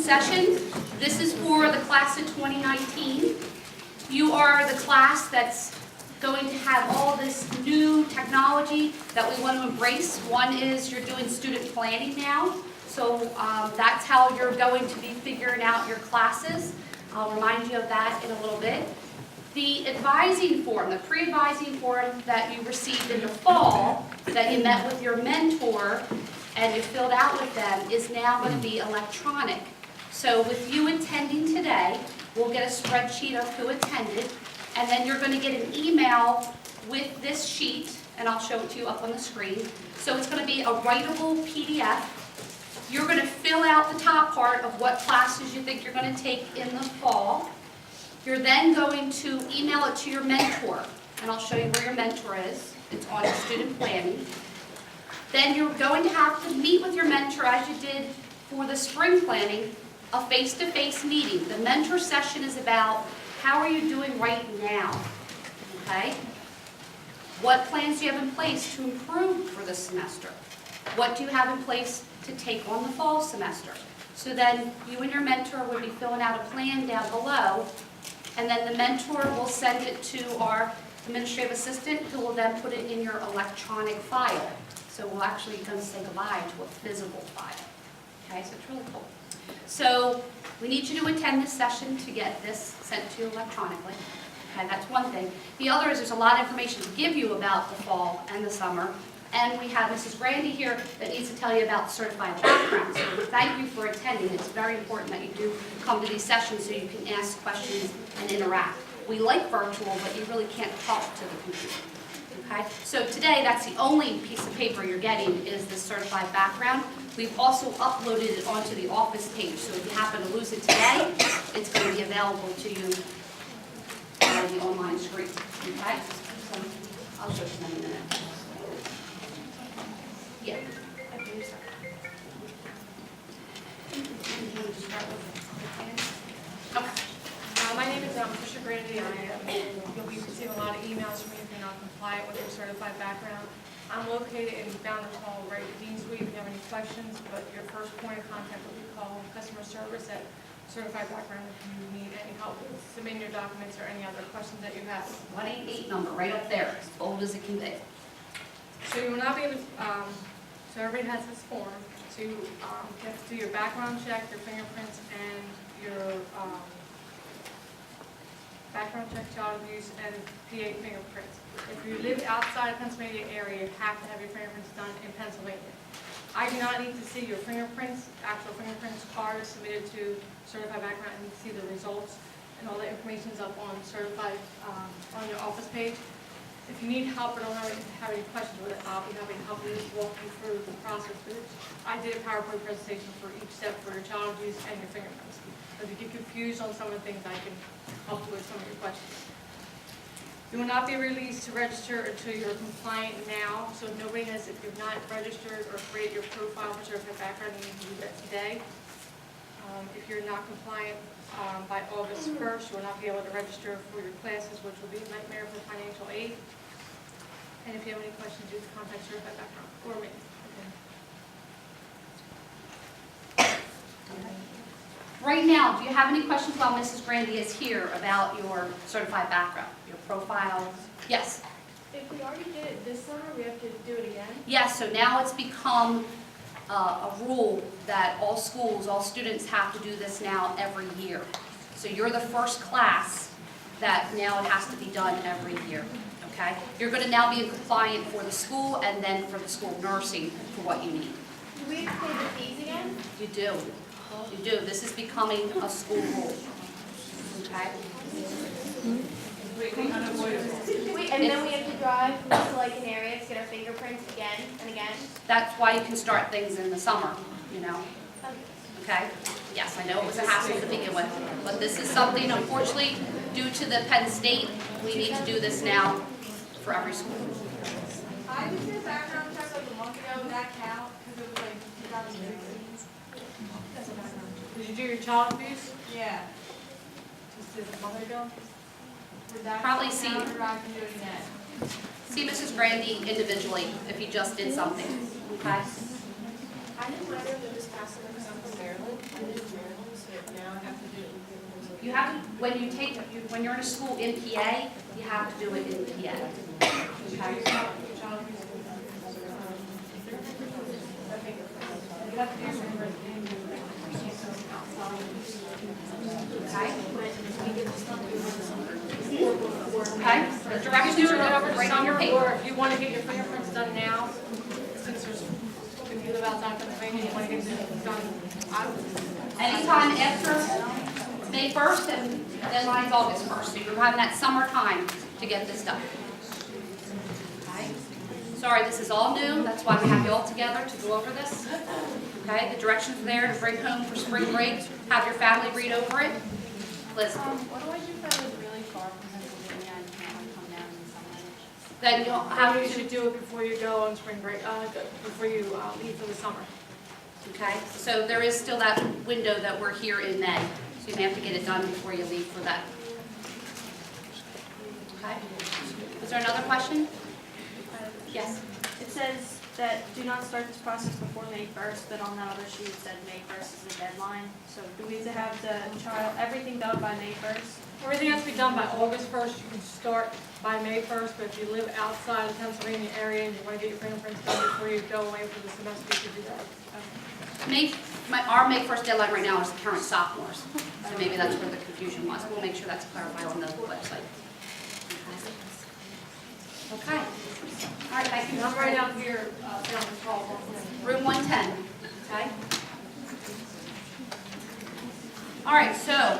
session. This is for the class of 2019. You are the class that's going to have all this new technology that we want to embrace. One is you're doing student planning now, so that's how you're going to be figuring out your classes. I'll remind you of that in a little bit. The advising form, the pre-advising form that you received in the fall, that you met with your mentor and you filled out with them, is now going to be electronic. So with you attending today, we'll get a spreadsheet of who attended, and then you're going to get an email with this sheet, and I'll show it to you up on the screen. So it's going to be a writable PDF. You're going to fill out the top part of what classes you think you're going to take in the fall. You're then going to email it to your mentor, and I'll show you where your mentor is. It's on student planning. Then you're going to have to meet with your mentor, as you did for the spring planning, a face-to-face meeting. The mentor session is about how are you doing right now, okay? What plans do you have in place to improve for this semester? What do you have in place to take on the fall semester? So then you and your mentor would be filling out a plan down below, and then the mentor will send it to our administrative assistant, who will then put it in your electronic file. So we'll actually going to say goodbye to a physical file. Okay, so it's really cool. So we need you to attend this session to get this sent to you electronically. Okay, that's one thing. The other is there's a lot of information to give you about the fall and the summer. And we have Mrs. Brandy here that needs to tell you about certified background. So thank you for attending. It's very important that you do come to these sessions so you can ask questions and interact. We like virtual, but you really can't talk to the computer. Okay? So today, that's the only piece of paper you're getting is the certified background. We've also uploaded it onto the office page, so if you happen to lose it today, it's going to be available to you on the online screen. Okay? So I'll show you in a minute. Yeah. My name is Patricia Grandy. You'll be receiving a lot of emails from me if you're not compliant with your certified background. I'm located in Founders Hall, right at Dean Suite. If you have any questions, but your first point of contact will be call customer service at Certified Background if you need any help with submitting your documents or any other questions that you have. 188 number right up there, as bold as it can be. So you will not be able to, so everybody has this form to get to do your background check, your fingerprints, and your background check, child abuse, and PA fingerprints. If you live outside of Pennsylvania area, you have to have your fingerprints done in Pennsylvania. I do not need to see your fingerprints. Actual fingerprints are submitted to Certified Background. I need to see the results, and all the information is up on Certified on your office page. If you need help or don't have any questions with it, I'll be happy to help you walk you through the process. I did a PowerPoint presentation for each step for your child abuse and your fingerprints. If you get confused on some of the things, I can help you with some of your questions. You will not be released to register until you're compliant now. So if you've not registered or created your profile for Certified Background, you need to do that today. If you're not compliant by August 1st, you will not be able to register for your classes, which will be a nightmare for financial aid. And if you have any questions, you can contact Certified Background or me. Right now, do you have any questions while Mrs. Grandy is here about your certified background, your profile? Yes? If we already did it this summer, we have to do it again? Yes, so now it's become a rule that all schools, all students have to do this now every year. So you're the first class that now it has to be done every year, okay? You're going to now be compliant for the school and then for the school nursing for what you need. Do we have to pay the fees again? You do. You do. This is becoming a school rule, okay? Wait, and then we have to drive to like an area to get our fingerprints again and again? That's why you can start things in the summer, you know? Okay? Yes, I know it was a hassle to begin with, but this is something, unfortunately, due to the Penn State, we need to do this now for every school. I just did a background check like a month ago. Would that count? Because it was like 2016. Did you do your child abuse? Yeah. Just a month ago? Would that Probably count, see- or I can do it again? See Mrs. Grandy individually if you just did something, okay? I didn't write it this past summer because I'm from Maryland. I live in Maryland, You have to, when you're in a school in PA, you have to do it in PA. Okay? You have to do your fingerprints in outside. Okay? The directions You do it are over the right on your summer, paper. or if you want to get your fingerprints done now, since there's, if you live outside Pennsylvania, you want to get it done. Anytime after May 1st, and deadline's August 1st, so you're having that summer time to get this done. Okay? Sorry, this is all new, that's why we have you all together to go over this. Okay, the directions are there to bring home for spring break, have your family read over it. Liz, What do I do if I live really far from Pennsylvania and can't like come down in the summer? then you'll have You to, should do it before you go on spring break, before you leave for the summer. okay? So there is still that window that we're here in May, so you may have to get it done before you leave for that. Okay? Is there another question? Yes? It says that do not start this process before May 1st, but on that other sheet it said May 1st is the deadline. So do we have to have the child, everything done by May 1st? Everything has to be done by August 1st. You can start by May 1st, but if you live outside the Pennsylvania area and you want to get your fingerprints done before you go away for the semester, you can do that. Our May 1st deadline right now is the current sophomores, so maybe that's where the confusion was. We'll make sure that's clarified on the website. Okay. All right, thank you. And I'm right out here, down the hall. Room 110, okay? All right, so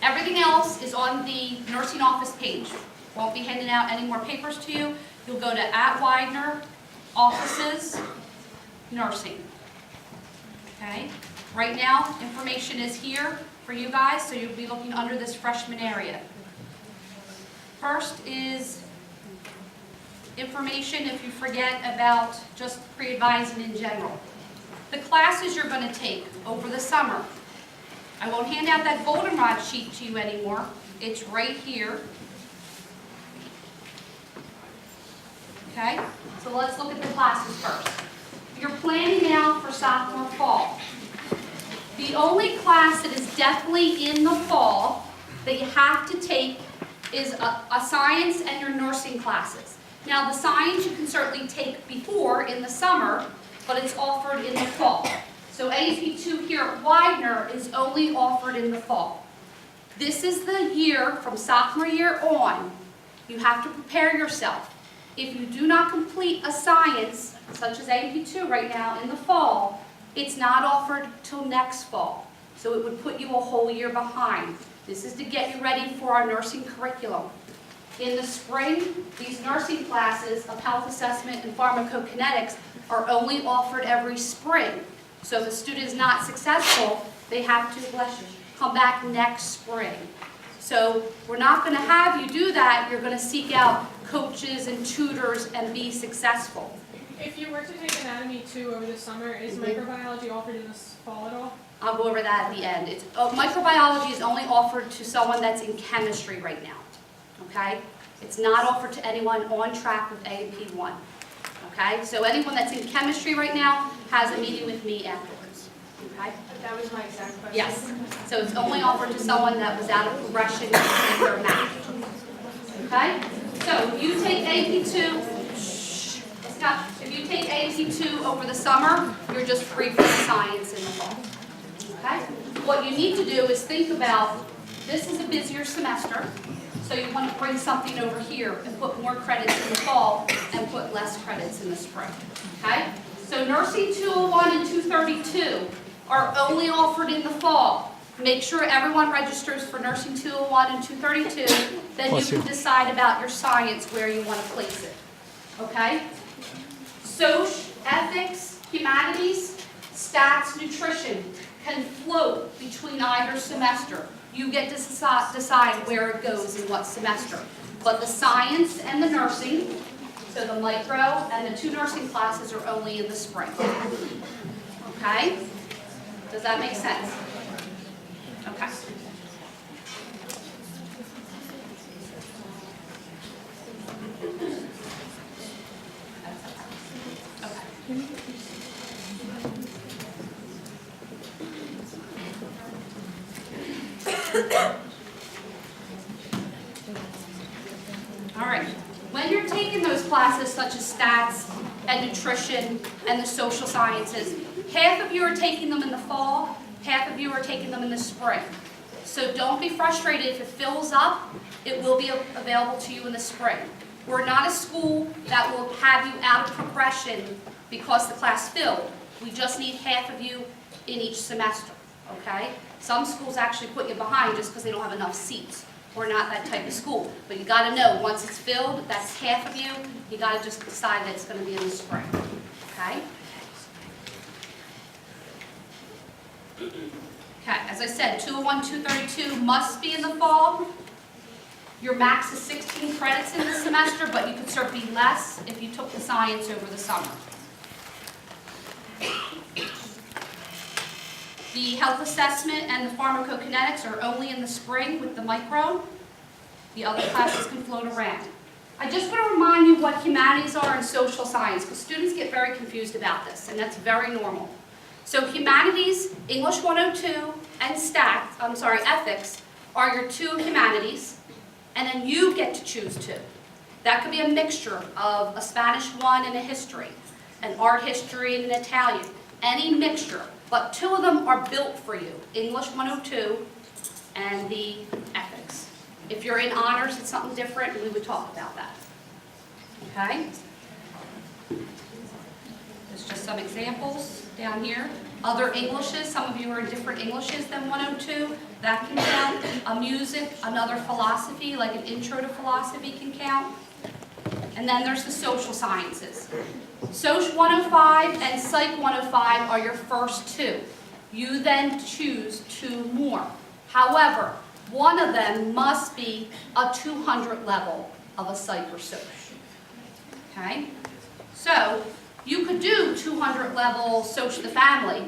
everything else is on the nursing office page. Won't be handing out any more papers to you. You'll go to @Widener, offices, nursing. Okay? Right now, information is here for you guys, so you'll be looking under this freshman area. First is information if you forget about just pre-advising in general. The classes you're going to take over the summer. I won't hand out that goldenrod sheet to you anymore. It's right here. Okay, so let's look at the classes first. You're planning now for sophomore fall. The only class that is definitely in the fall that you have to take is a science and your nursing classes. Now, the science you can certainly take before in the summer, but it's offered in the fall. So AP2 here at Widener is only offered in the fall. This is the year, from sophomore year on, you have to prepare yourself. If you do not complete a science, such as AP2 right now in the fall, it's not offered till next fall. So it would put you a whole year behind. This is to get you ready for our nursing curriculum. In the spring, these nursing classes of health assessment and pharmacokinetics are only offered every spring. So if a student is not successful, they have to come back next spring. So we're not going to have you do that. You're going to seek out coaches and tutors and be successful. If you were to take Anatomy 2 over the summer, is microbiology offered in the fall at all? I'll go over that at the end. Microbiology is only offered to someone that's in chemistry right now. Okay? It's not offered to anyone on track with AAP 1. Okay? So anyone that's in chemistry right now has a meeting with me afterwards. Okay? That was my exact question. Yes. So it's only offered to someone that was out of progression in their math. Okay? So you take AP2. If you take AP2 over the summer, you're just free for the science in the fall. Okay? What you need to do is think about, this is a busier semester, so you want to bring something over here and put more credits in the fall and put less credits in the spring. Okay? So Nursing 201 and 232 are only offered in the fall. Make sure everyone registers for Nursing 201 and 232, then you can decide about your science where you want to place it. Okay? Soc, ethics, humanities, stats, nutrition can float between either semester. You get to decide where it goes in what semester. But the science and the nursing, so the micro and the 2 nursing classes are only in the spring. Okay? Does that make sense? Okay. All right. When you're taking those classes such as stats and nutrition and the social sciences, half of you are taking them in the fall, half of you are taking them in the spring. So don't be frustrated if it fills up, it will be available to you in the spring. We're not a school that will have you out of progression because the class filled. We just need half of you in each semester, okay? Some schools actually put you behind just because they don't have enough seats. We're not that type of school. But you got to know, once it's filled, that's half of you. You got to just decide that it's going to be in the spring, okay? Okay, as I said, 201, 232 must be in the fall. Your max is 16 credits in the semester, but you could certainly be less if you took the science over the summer. The health assessment and the pharmacokinetics are only in the spring with the micro. The other classes can float around. I just want to remind you what humanities are and social science, because students get very confused about this, and that's very normal. So humanities, English 102, and ethics are your two humanities, and then you get to choose two. That could be a mixture of a Spanish 1 and a history, an art history and an Italian, any mixture. But two of them are built for you, English 102 and the ethics. If you're in honors, it's something different, and we would talk about that. Okay? There's just some examples down here. Other Englishes, some of you are in different Englishes than 102, that can count. A music, another philosophy, like an intro to philosophy can count. And then there's the social sciences. Social 105 and Psych 105 are your first two. You then choose two more. However, one of them must be a 200 level of a Psych or Social. Okay? So, you could do 200 level Social the Family,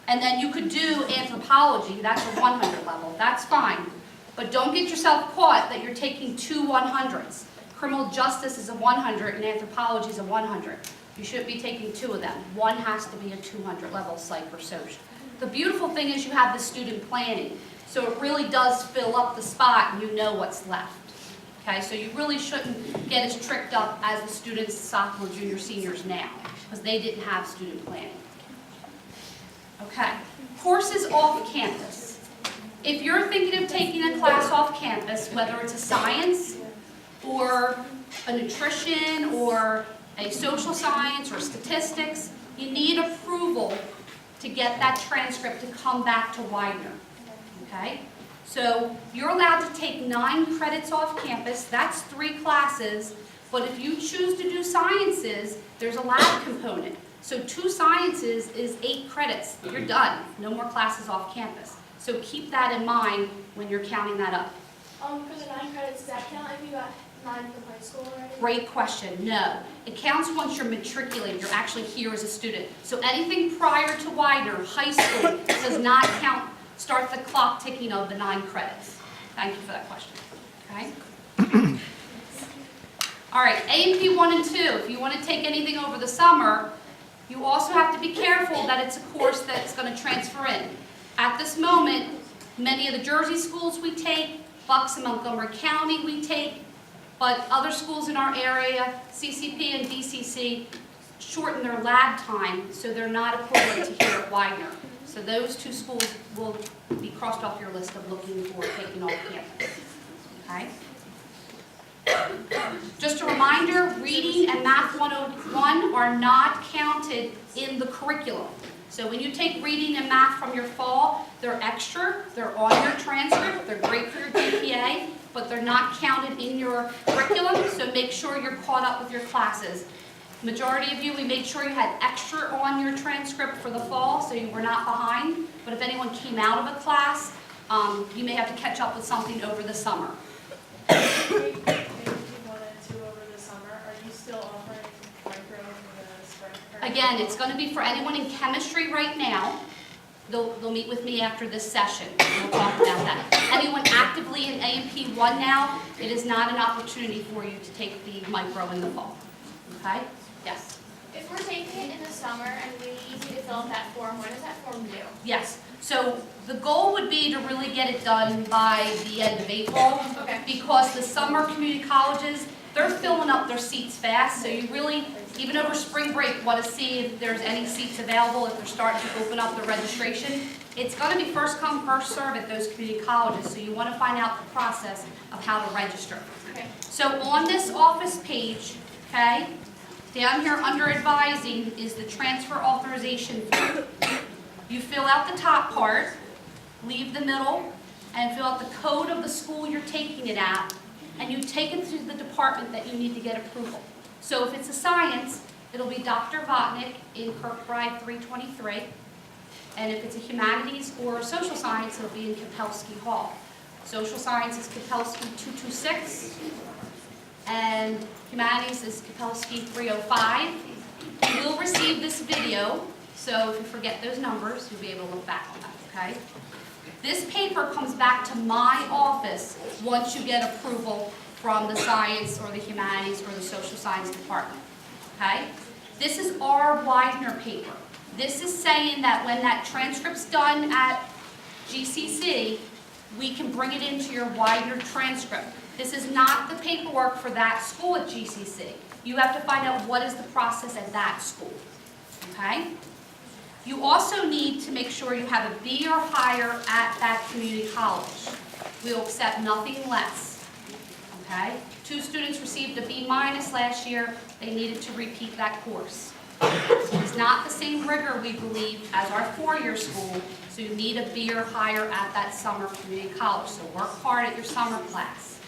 and then you could do Anthropology, that's a 100 level. That's fine. But don't get yourself caught that you're taking two 100s. Criminal justice is a 100 and anthropology is a 100. You shouldn't be taking two of them. One has to be a 200 level Psych or Social. The beautiful thing is you have the student planning. So it really does fill up the spot and you know what's left. Okay, so you really shouldn't get as tricked up as the students, sophomore, junior, seniors now, because they didn't have student planning. Okay, courses off campus. If you're thinking of taking a class off campus, whether it's a science, or a nutrition, or a social science, or statistics, you need approval to get that transcript to come back to Widener. Okay? So you're allowed to take 9 credits off campus, that's 3 classes, but if you choose to do sciences, there's a lab component. So 2 sciences is 8 credits. You're done. No more classes off campus. So keep that in mind when you're counting that up. For the 9 credits, does that count if you got 9 from high school already? Great question. No. It counts once you're matriculated. You're actually here as a student. So anything prior to Widener, high school, does not count. Start the clock ticking of the 9 credits. Thank you for that question. Okay? All right, A&P 1 and 2. If you want to take anything over the summer, you also have to be careful that it's a course that's going to transfer in. At this moment, many of the Jersey schools we take, Bucks and Montgomery County we take, but other schools in our area, CCP and DCC, shorten their lab time so they're not equivalent to here at Widener. So those 2 schools will be crossed off your list of looking for taking off campus. Okay? Just a reminder, reading and math 101 are not counted in the curriculum. So when you take reading and math from your fall, they're extra, they're on your transcript, they're great for your GPA, but they're not counted in your curriculum, so make sure you're caught up with your classes. Majority of you, we made sure you had extra on your transcript for the fall, so you were not behind, but if anyone came out of a class, you may have to catch up with something over the summer. If you wanted to over the summer, are you still offering micro in the spring? Again, it's going to be for anyone in chemistry right now. They'll meet with me after this session. We'll talk about that. Anyone actively in A&P 1 now, it is not an opportunity for you to take the micro in the fall. Okay? Yes? If we're taking it in the summer and we need you to fill out that form, when is that form due? Yes. So the goal would be to really get it done by the end of April. Okay. Because the summer community colleges, they're filling up their seats fast, so you really, even over spring break, want to see if there's any seats available, if they're starting to open up the registration. It's going to be first come, first serve at those community colleges, so you want to find out the process of how to register. Okay. So on this office page, okay, down here under advising is the transfer authorization form. You fill out the top part, leave the middle, and fill out the code of the school you're taking it at, and you take it to the department that you need to get approval. So if it's a science, it'll be Dr. Votnick in Kirkbride 323. And if it's a humanities or a social science, it'll be in Kapelski Hall. Social science is Kapelski 226, and humanities is Kapelski 305. You will receive this video, so if you forget those numbers, you'll be able to look back on that, okay? This paper comes back to my office once you get approval from the science or the humanities or the social science department, okay? This is our Widener paper. This is saying that when that transcript's done at GCC, we can bring it into your Widener transcript. This is not the paperwork for that school at GCC. You have to find out what is the process at that school, okay? You also need to make sure you have a B or higher at that community college. We will accept nothing less, okay? 2 students received a B- last year. They needed to repeat that course. It's not the same rigor, we believe, as our 4-year school, so you need a B or higher at that summer community college. So work hard at your summer class.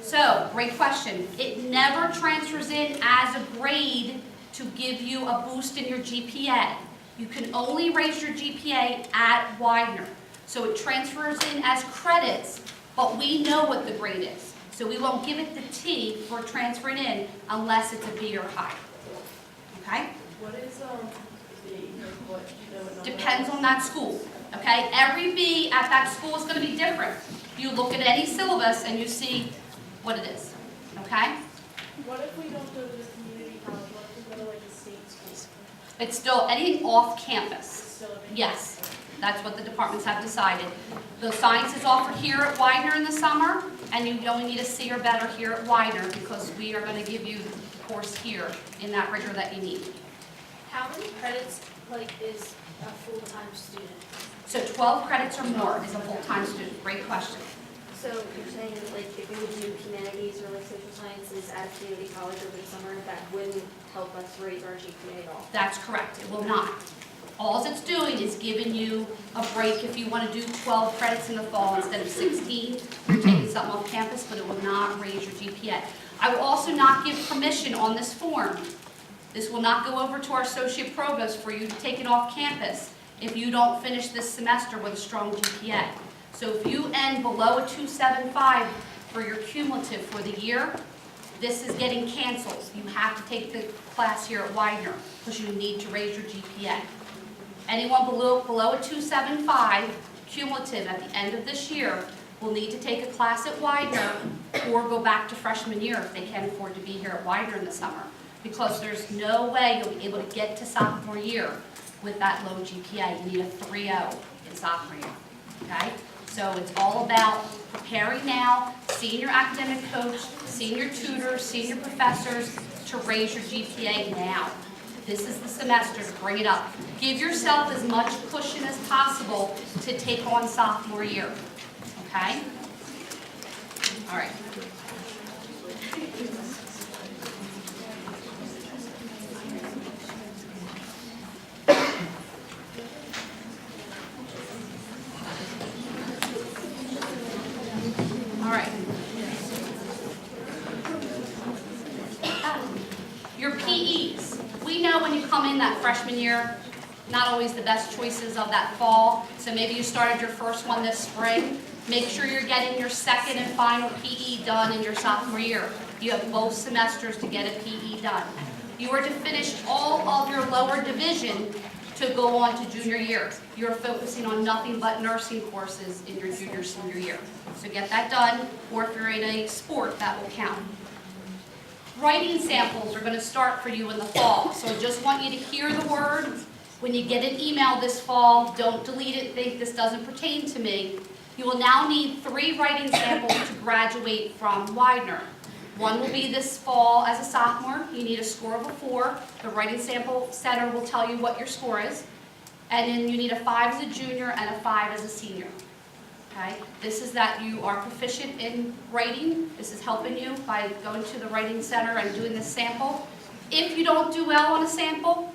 So, great question. It never transfers in as a grade to give you a boost in your GPA. You can only raise your GPA at Widener. So it transfers in as credits, but we know what the grade is. So we won't give it the T for transferring in unless it's a B or higher. Okay? What is B? What, you know, what number? Depends on that school. Okay? Every B at that school is going to be different. You look at any syllabus and you see what it is. Okay? What if we don't go to the community college? What if we go to like a state school? It's still anything off campus. Still a big- Yes, that's what the departments have decided. The science is offered here at Widener in the summer, and you only need a C or better here at Widener because we are going to give you the course here in that rigor that you need. How many credits, like, is a full-time student? So 12 credits or more is a full-time student. Great question. So you're saying that, like, if we would do humanities or like social sciences at a community college over the summer, that wouldn't help us raise our GPA at all? That's correct. It will not. All it's doing is giving you a break if you want to do 12 credits in the fall instead of 16. You're taking something off campus, but it will not raise your GPA. I will also not give permission on this form. This will not go over to our associate provost for you to take it off campus if you don't finish this semester with a strong GPA. So if you end below a 275 for your cumulative for the year, this is getting canceled. You have to take the class here at Widener because you need to raise your GPA. Anyone below a 275 cumulative at the end of this year will need to take a class at Widener or go back to freshman year if they can't afford to be here at Widener in the summer, because there's no way you'll be able to get to sophomore year with that low GPA. You need a 3.0 in sophomore year, okay? So it's all about preparing now, seeing your academic coach, seeing your tutors, seeing your professors to raise your GPA now. This is the semester to bring it up. Give yourself as much cushion as possible to take on sophomore year, okay? All right. All right. Your PEs. We know when you come in that freshman year, not always the best choices of that fall. So maybe you started your first one this spring. Make sure you're getting your second and final PE done in your sophomore year. You have both semesters to get a PE done. You are to finish all of your lower division to go on to junior year. You're focusing on nothing but nursing courses in your junior, senior year. So get that done, or if you're in a sport, that will count. Writing samples are going to start for you in the fall, so I just want you to hear the words. When you get an email this fall, don't delete it and think this doesn't pertain to me. You will now need 3 writing samples to graduate from Widener. One will be this fall as a sophomore. You need a score of a 4. The writing sample center will tell you what your score is. And then you need a 5 as a junior and a 5 as a senior. Okay? This is that you are proficient in writing. This is helping you by going to the writing center and doing this sample. If you don't do well on a sample,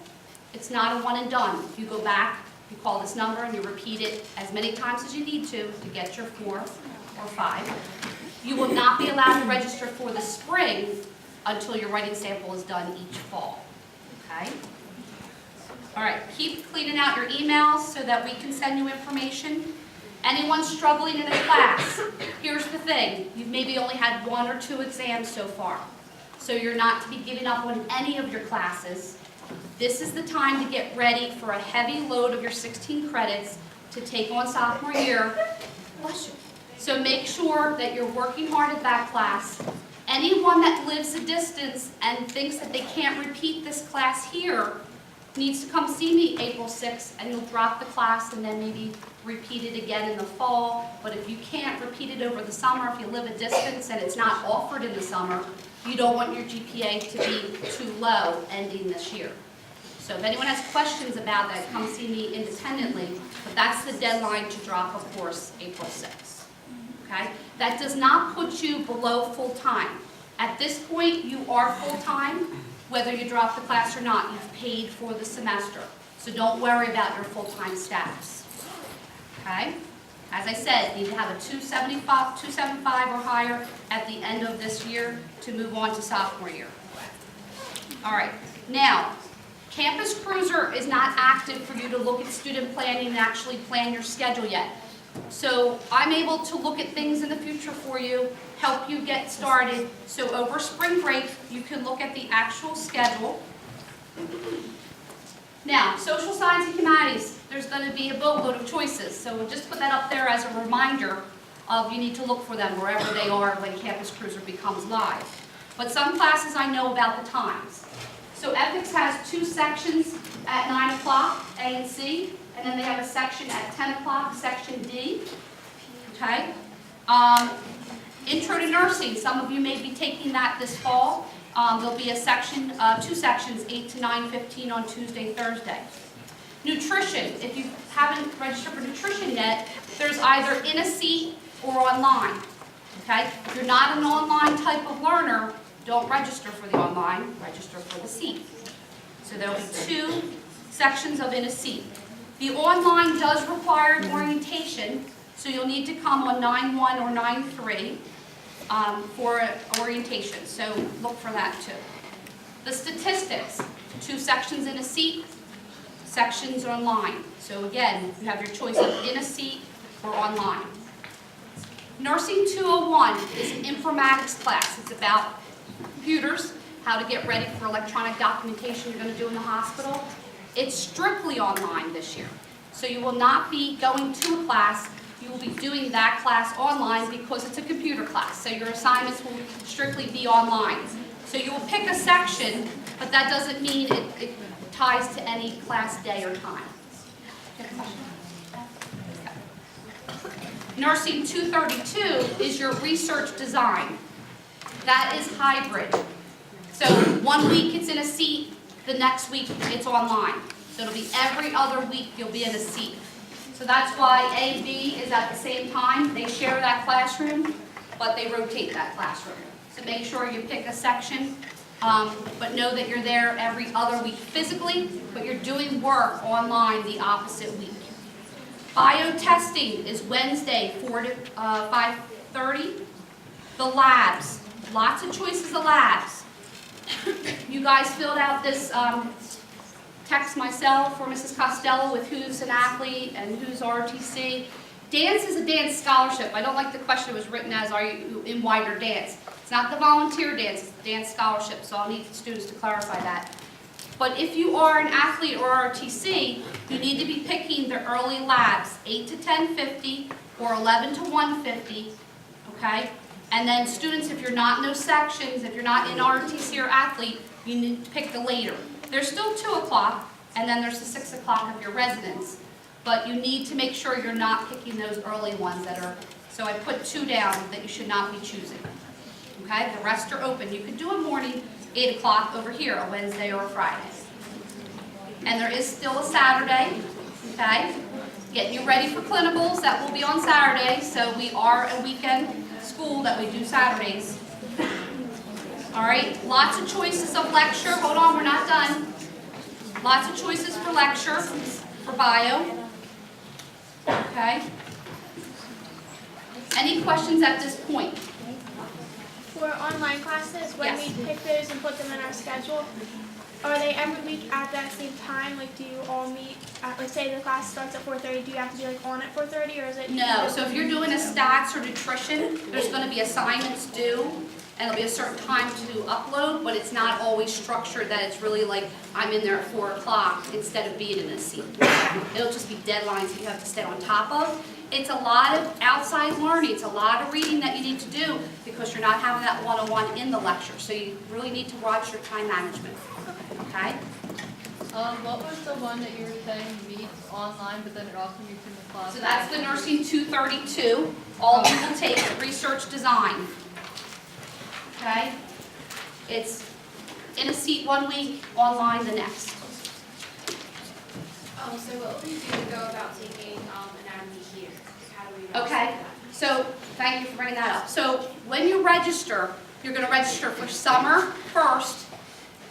it's not a one and done. You go back, you call this number, and you repeat it as many times as you need to get your 4 or 5. You will not be allowed to register for the spring until your writing sample is done each fall. Okay? All right, keep cleaning out your emails so that we can send you information. Anyone struggling in a class, here's the thing. You've maybe only had 1 or 2 exams so far. So you're not to be giving up on any of your classes. This is the time to get ready for a heavy load of your 16 credits to take on sophomore year. Bless you. So make sure that you're working hard at that class. Anyone that lives a distance and thinks that they can't repeat this class here needs to come see me April 6th, and you'll drop the class and then maybe repeat it again in the fall. But if you can't repeat it over the summer, if you live a distance and it's not offered in the summer, you don't want your GPA to be too low ending this year. So if anyone has questions about that, come see me independently, but that's the deadline to drop a course, April 6th. Okay? That does not put you below full-time. At this point, you are full-time, whether you drop the class or not. You've paid for the semester. So don't worry about your full-time status. Okay? As I said, you need to have a 275 or higher at the end of this year to move on to sophomore year. All right. Now, Campus Cruiser is not active for you to look at student planning and actually plan your schedule yet. So I'm able to look at things in the future for you, help you get started. So over spring break, you can look at the actual schedule. Now, social science and humanities, there's going to be a boatload of choices. So we'll just put that up there as a reminder of you need to look for them wherever they are when Campus Cruiser becomes live. But some classes I know about the times. So ethics has 2 sections at 9 o'clock, A and C, and then they have a section at 10 o'clock, section D. Okay? Intro to nursing, some of you may be taking that this fall. There'll be a section, 2 sections, 8 to 9:15 on Tuesday, Thursday. Nutrition, if you haven't registered for nutrition yet, there's either in a seat or online. Okay? If you're not an online type of learner, don't register for the online, register for the seat. So there'll be 2 sections of in a seat. The online does require an orientation, so you'll need to come on 9-1 or 9-3 for orientation, so look for that too. The statistics, 2 sections in a seat, sections online. So again, you have your choice of in a seat or online. Nursing 201 is an informatics class. It's about computers, how to get ready for electronic documentation you're going to do in the hospital. It's strictly online this year. So you will not be going to a class, you will be doing that class online because it's a computer class. So your assignments will strictly be online. So you will pick a section, but that doesn't mean it ties to any class day or time. Nursing 232 is your research design. That is hybrid. So 1 week it's in a seat, the next week it's online. So it'll be every other week you'll be in a seat. So that's why A and B is at the same time. They share that classroom, but they rotate that classroom. So make sure you pick a section, but know that you're there every other week physically, but you're doing work online the opposite week. Biotesting is Wednesday, 4 to 5:30. The labs, lots of choices of labs. You guys filled out this text myself or Mrs. Costello with who's an athlete and who's ROTC. Dance is a dance scholarship. I don't like the question it was written as, are you in Widener dance? It's not the volunteer dance, it's the dance scholarship, so I'll need students to clarify that. But if you are an athlete or ROTC, you need to be picking the early labs, 8 to 10:50 or 11 to 1:50, okay? And then students, if you're not in those sections, if you're not in ROTC or athlete, you need to pick the later. There's still 2 o'clock, and then there's the 6 o'clock of your residence. but you need to make sure you're not picking those early ones that are, so I put 2 down that you should not be choosing. Okay, the rest are open. You could do a morning, 8 o'clock over here, a Wednesday or a Friday. And there is still a Saturday, okay? Getting you ready for clinicals, that will be on Saturday, so we are a weekend school that we do Saturdays. All right, lots of choices of lecture. Hold on, we're not done. Lots of choices for lecture, for bio. Okay? Any questions at this point? For online classes, when Yes. we pick those and put them in our schedule, are they every week at that same time? Like, do you all meet at, like, say the class starts at 4:30, do you have to be like on at 4:30, or is it? No, so if you're doing a stats or nutrition, there's gonna be assignments due, and there'll be a certain time to upload, but it's not always structured that it's really like, I'm in there at 4 o'clock instead of being in a seat. It'll just be deadlines that you have to stay on top of. It's a lot of outside learning, it's a lot of reading that you need to do, because you're not having that one-on-one in the lecture, so you really need to watch your time management, okay? What was the one that you were saying meets online, but then it also meets in the class? So that's the Nursing 232, all of you will take research design. Okay? It's in a seat 1 week, online the next. So what would we do to go about taking anatomy here? How do we? Okay, so thank you for bringing that up. So when you register, you're going to register for summer first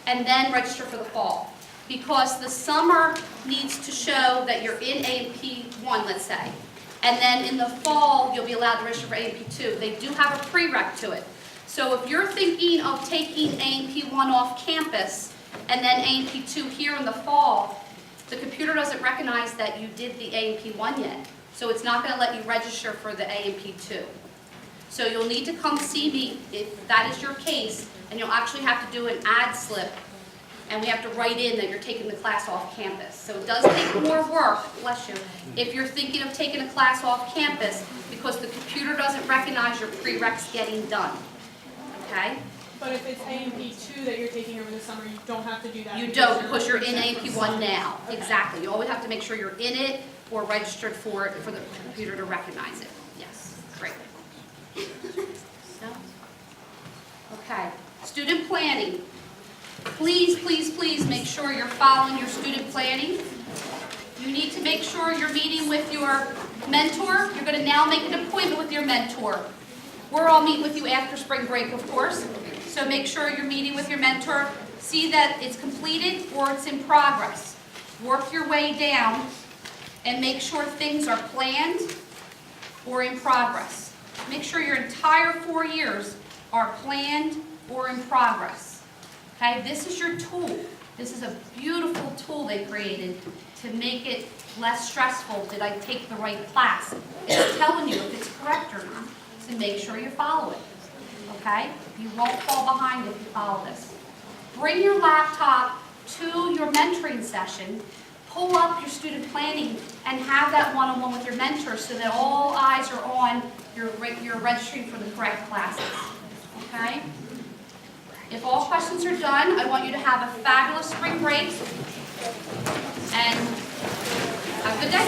and then register for the fall. Because the summer needs to show that you're in A&P 1, let's say. And then in the fall, you'll be allowed to register for A&P 2. They do have a prereq to it. So if you're thinking of taking A&P 1 off campus and then A&P 2 here in the fall, the computer doesn't recognize that you did the A&P 1 yet. So it's not going to let you register for the A&P 2. So you'll need to come see me if that is your case, and you'll actually have to do an ad slip, and we have to write in that you're taking the class off campus. So it does take more work, bless you, if you're thinking of taking a class off campus, because the computer doesn't recognize your prereqs getting done. Okay? But if it's A&P 2 that you're taking over the summer, you don't have to do that. You don't, because you're in A&P 1 now. Exactly. You always have to make sure you're in it or registered for it for the computer to recognize it. Yes, great. So, okay, student planning. Please, please, please make sure you're following your student planning. You need to make sure you're meeting with your mentor. You're going to now make an appointment with your mentor. We're all meeting with you after spring break, of course. So make sure you're meeting with your mentor. See that it's completed or it's in progress. Work your way down and make sure things are planned or in progress. Make sure your entire 4 years are planned or in progress. Okay, this is your tool. This is a beautiful tool they created to make it less stressful. Did I take the right class? It's telling you if it's correct or not. So make sure you follow it. Okay? You won't fall behind if you follow this. Bring your laptop to your mentoring session. Pull up your student planning and have that one-on-one with your mentor so that all eyes are on you're registering for the correct classes. Okay? If all questions are done, I want you to have a fabulous spring break and have a good day.